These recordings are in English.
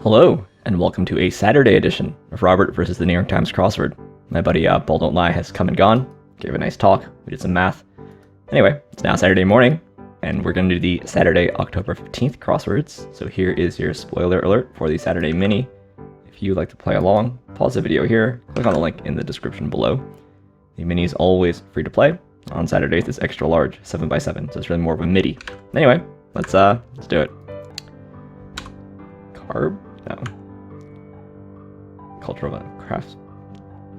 Hello, and welcome to a Saturday edition of Robert versus the New York Times Crossword. My buddy Ball Don't Lie has come and gone, gave a nice talk, we did some math. Anyway, it's now Saturday morning, and we're going to do the Saturday, October 15th crosswords. So here is your spoiler alert for the Saturday mini. If you'd like to play along, pause the video here, click on the link in the description below. The mini is always free to play. On Saturdays, it's extra large, 7x7, so it's really more of a MIDI. Anyway, let's do it. Carb? No. Cultural crafts.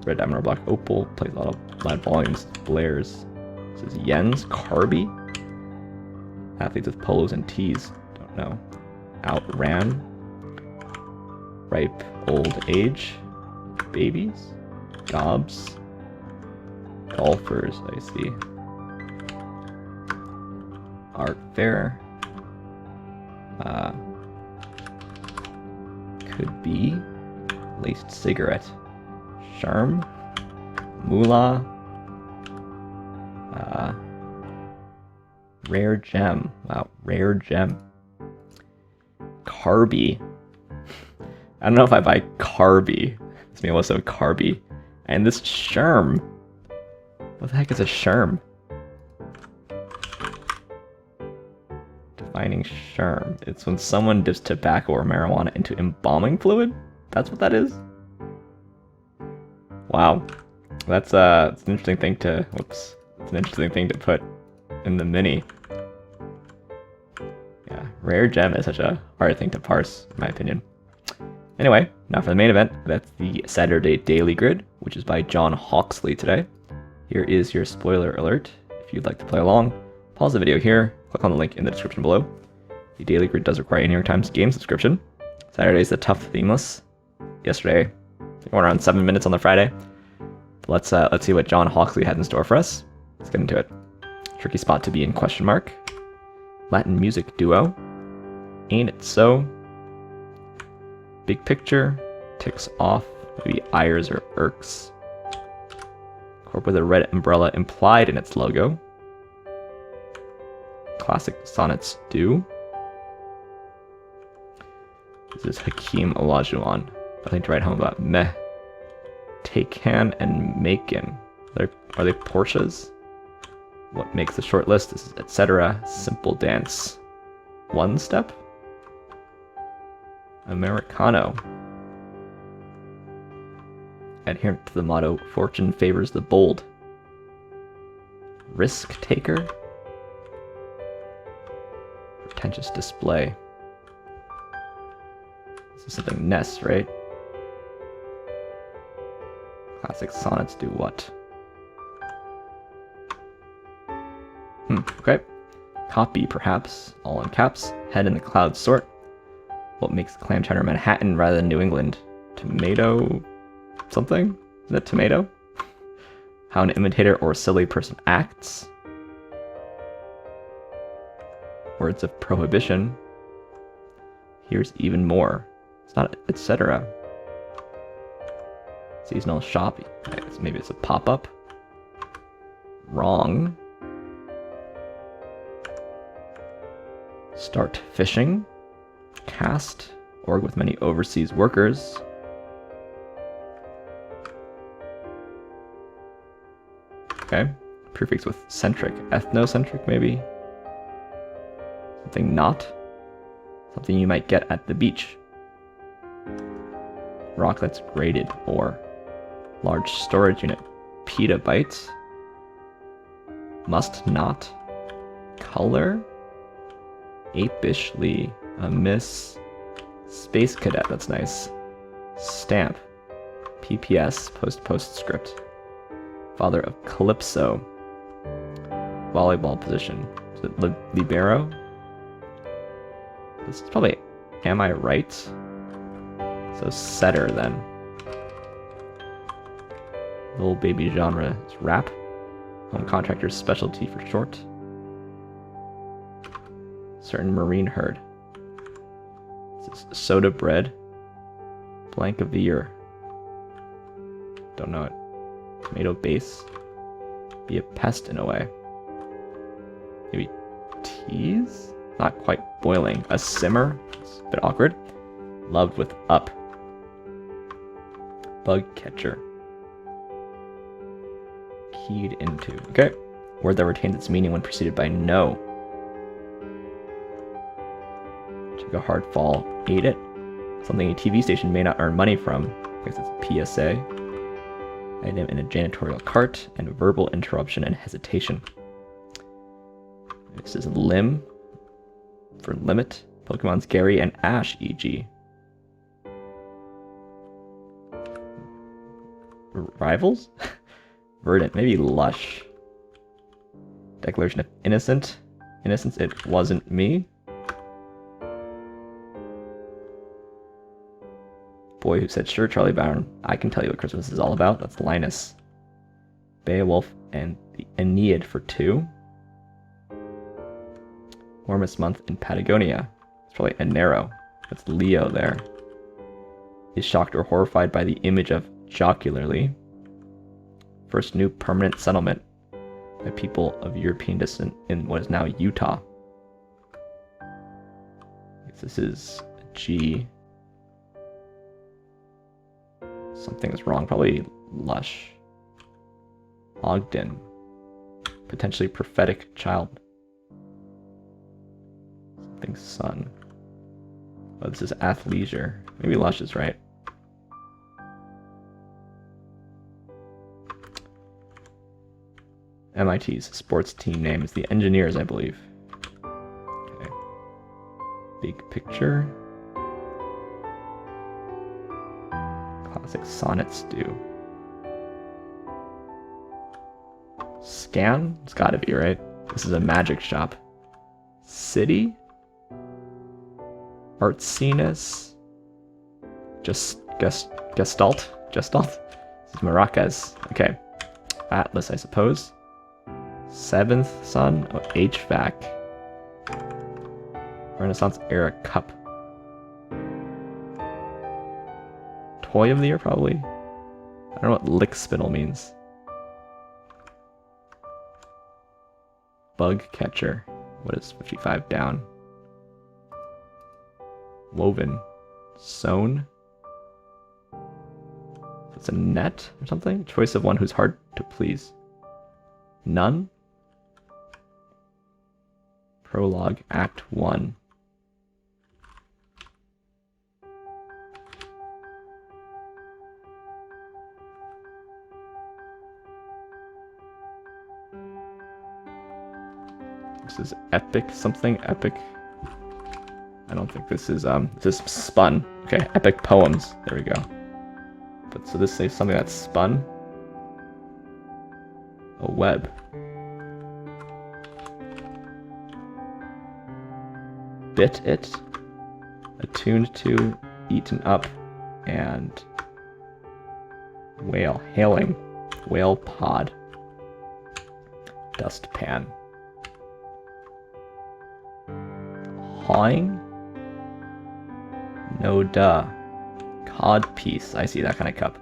Red diamond or black opal. Plays a lot of loud volumes. Blares. This is yens. Carby. Athletes with polos and tees. Don't know. Outran. Ripe old age. Babies. Gobs. Golfers, I see. Art fair. Could be laced cigarette. SHERM. Moolah. Rare gem. Wow, rare gem. Carby. I don't know if I buy Carby. This meal was so Carby. And this SHERM. What the heck is a SHERM? Defining SHERM. It's when someone dips tobacco or marijuana into embalming fluid? That's what that is? Wow. That's it's an interesting thing to it's an interesting thing to put in the mini. Yeah, rare gem is such a hard thing to parse, in my opinion. Anyway, now for the main event. That's the Saturday Daily Grid, which is by John Hawksley today. Here is your spoiler alert. If you'd like to play along, pause the video here, click on the link in the description below. The Daily Grid does require a New York Times game subscription. Saturday's the tough themeless. Yesterday, we went around 7 minutes on the Friday. But let's see what John Hawksley had in store for us. Let's get into it. Tricky spot to be in ? Latin music duo. Ain't it so? Big picture. Ticks off. Maybe ires or irks. Corp with a red umbrella implied in its logo. Classic sonnets do. This is Hakeem Olajuwon. Nothing to write home about. Meh. Taken and Macon. Are they Porsches? What makes the short list? This is etc. Simple dance. One step? Americano. Adherent to the motto, fortune favors the bold. Risk taker? Pretentious display. This is something Ness, right? Classic sonnets do what? Okay. Copy, perhaps. All in caps. Head in the clouds sort. What makes clam chowder Manhattan rather than New England? Tomato... something? Is it tomato? How an imitator or silly person acts. Words of prohibition. Here's even more. It's not etc. Seasonal shop. Maybe it's a pop-up. Wrong. Start fishing. Cast. Org with many overseas workers. Okay. Prefix with centric. Ethnocentric, maybe? Something not. Something you might get at the beach. Rock that's graded or large storage unit. Petabytes. Must not. Color. Apishly. A miss. Space cadet, that's nice. Stamp. PPS. Postscript. Father of Calypso. Volleyball position. Is it libero? This is probably am I right? So setter then. Little baby genre is rap. Home contractor's specialty for short. Certain marine herd. This is soda bread. Blank of the year. Don't know it. Tomato base. Be a pest in a way. Maybe tease? Not quite boiling. A simmer? It's a bit awkward. Loved with up. Bug catcher. Keyed into. Okay. Word that retains its meaning when preceded by no. Took a hard fall. Ate it. Something a TV station may not earn money from. I guess it's a PSA. Item in a janitorial cart. And verbal interruption and hesitation. This is limb. For limit. Pokemon's Gary and Ash, e.g. Rivals? Verdant, maybe lush. Declaration of innocence, it wasn't me. Boy who said, sure, Charlie Brown, I can tell you what Christmas is all about. That's Linus. Beowulf and the Aeneid for 2. Warmest month in Patagonia. It's probably Enero. That's Leo there. Is shocked or horrified by the image of jocularly. First new permanent settlement by people of European descent in what is now Utah. I guess this is G. Something is wrong. Probably lush. Ogden. Potentially prophetic child. Something sun. Oh, this is athleisure. Maybe lush is right. MIT's sports team name is the Engineers, I believe. Okay. Big picture. Classic sonnets do. Scan? It's gotta be, right? This is a magic shop. City? Artsiness? Gestalt? This is Maracas. Okay. Atlas, I suppose. Seventh Son? Oh, HVAC. Renaissance era cup. Toy of the year, probably. I don't know what lickspittle means. Bug catcher. What is 55 down? Woven. Sewn. It's a net or something? Choice of one who's hard to please. None? Prologue, Act 1. This is epic something? Epic. I don't think this is spun. Okay, epic poems. There we go. But so this says something that's spun. A web. Bit it. Attuned to, eaten up, and whale. Hailing. Whale pod. Dustpan. Hawing? No duh. Cod piece. I see that kind of cup.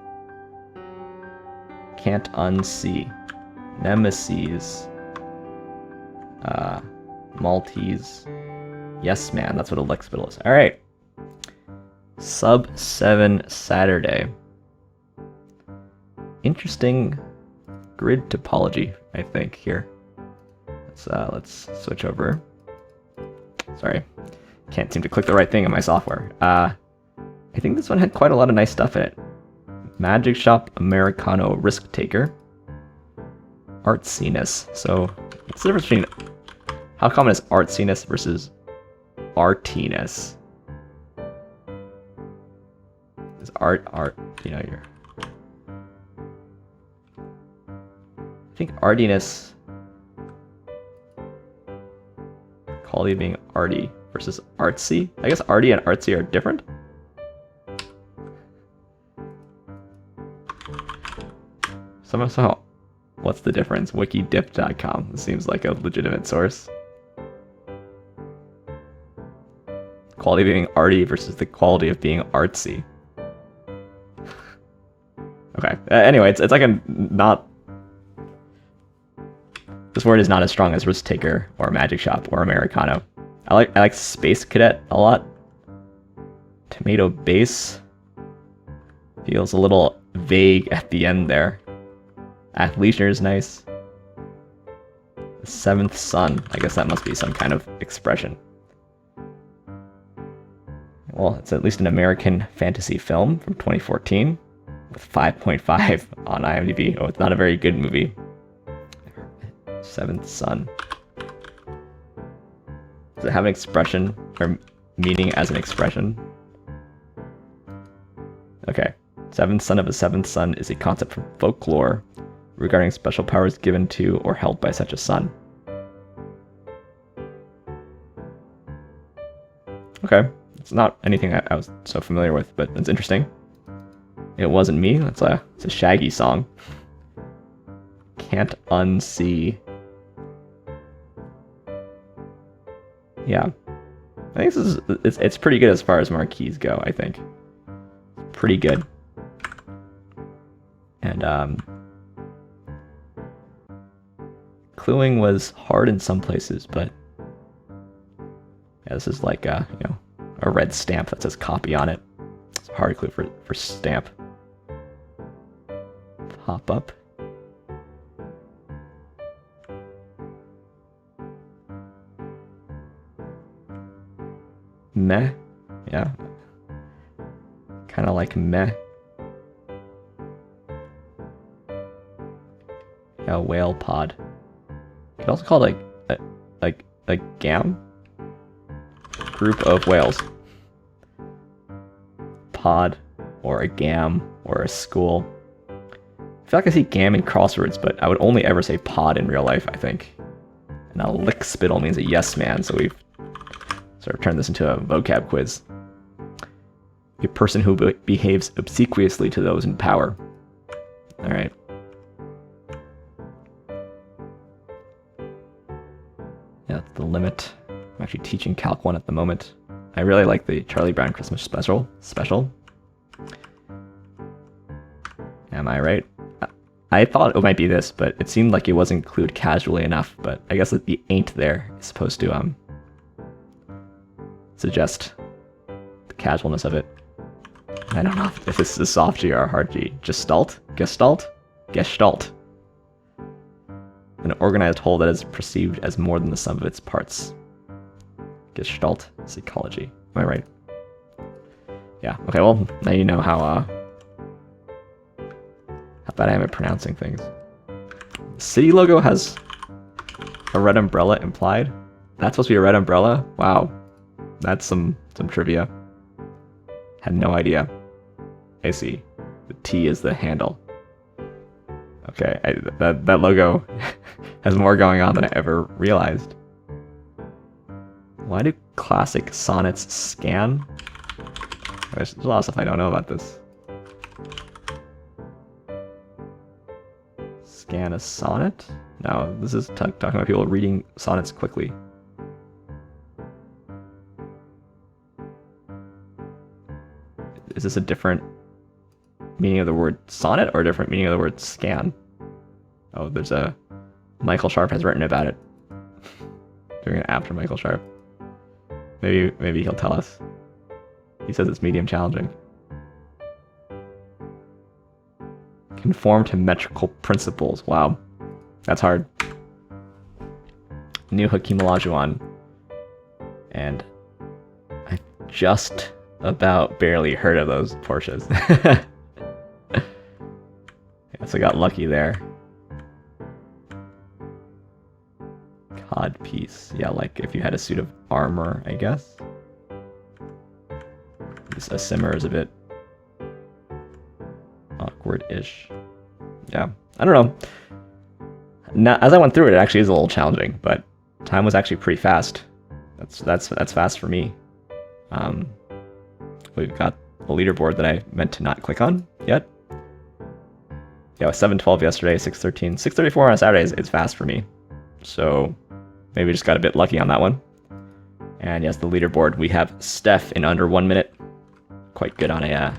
Can't unsee. Nemesis. Maltese. Yes, man. That's what a lickspittle is. All right. Sub 7 Saturday. Interesting grid topology, I think, here. Let's switch over. Sorry. Can't seem to click the right thing in my software. I think this one had quite a lot of nice stuff in it. Magic Shop Americano Risk Taker. Artsiness. So, what's the difference between... How common is artsiness versus artiness? Is art, you know, you're... I think artiness... Quality of being arty versus artsy. I guess arty and artsy are different. Somehow, what's the difference? Wikidip.com. This seems like a legitimate source. Quality of being arty versus the quality of being artsy. Okay. Anyway, it's like a not... This word is not as strong as Risk Taker or Magic Shop or Americano. I like Space Cadet a lot. Tomato base feels a little vague at the end there. Athleisure is nice. The seventh sun. I guess that must be some kind of expression. Well, it's at least an American fantasy film from 2014 with 5.5 on IMDb. Oh, it's not a very good movie. Seventh sun. Does it have an expression or meaning as an expression? Okay. Seventh son of a seventh son is a concept from folklore regarding special powers given to or held by such a son. Okay. It's not anything I was so familiar with, but it's interesting. It wasn't me. It's a Shaggy song. Can't unsee. Yeah, I think it's pretty good as far as marquees go. I think pretty good. And cluing was hard in some places, but yeah, this is like a red stamp that says copy on it. It's a hard clue for stamp. Pop up. Meh. Yeah. Kind of like meh. Yeah, whale pod. You could also call it a gam. Group of whales. Pod, or a gam, or a school. I feel like I see gam in crosswords, but I would only ever say pod in real life, I think. And a lickspittle means a yes man, so we've sort of turned this into a vocab quiz. A person who behaves obsequiously to those in power. Alright. Yeah, that's the limit. I'm actually teaching Calc 1 at the moment. I really like the Charlie Brown Christmas special. Am I right? I thought it might be this, but it seemed like it wasn't clued casually enough, but I guess that the ain't there is supposed to suggest the casualness of it. I don't know if this is a soft G or a hard G. Gestalt? An organized whole that is perceived as more than the sum of its parts. Gestalt psychology. Am I right? Yeah, okay, well, now you know how bad I am at pronouncing things. The city logo has a red umbrella implied. That's supposed to be a red umbrella? Wow. That's some trivia. Had no idea. I see. The T is the handle. Okay, that logo has more going on than I ever realized. Why do classic sonnets scan? There's a lot of stuff I don't know about this. Scan a sonnet? No, this is talking about people reading sonnets quickly. Is this a different meaning of the word sonnet or a different meaning of the word scan? Oh, there's a... Michael Sharp has written about it. Doing it after Michael Sharp. Maybe he'll tell us. He says it's medium challenging. Conform to metrical principles. Wow. That's hard. New Hakeem Olajuwon. And I just about barely heard of those Porsches. Guess I got lucky there. Cod piece. Yeah, like if you had a suit of armor, I guess. A simmer is a bit awkward-ish. Yeah, I don't know. Now, as I went through it, it actually is a little challenging, but time was actually pretty fast. That's fast for me. We've got a leaderboard that I meant to not click on yet. Yeah, it was 7:12 yesterday, 6:13, 6:34 on a Saturday is fast for me. So maybe just got a bit lucky on that one. And yes, the leaderboard, we have Steph in under 1 minute. Quite good on a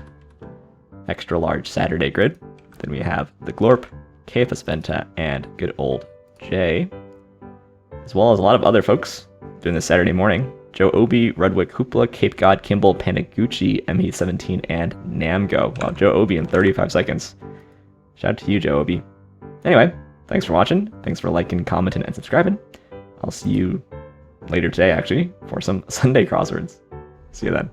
extra large Saturday grid. Then we have the Glorp, KFS Venta, and good old Jay, as well as a lot of other folks doing this Saturday morning. Joe Obi, Rudwick Hoopla, Cape God, Kimball, Panaguchi, ME17, and Namgo. Wow, Joe Obi in 35 seconds. Shout out to you, Joe Obi. Anyway, thanks for watching. Thanks for liking, commenting, and subscribing. I'll see you later today, actually, for some Sunday crosswords. See you then.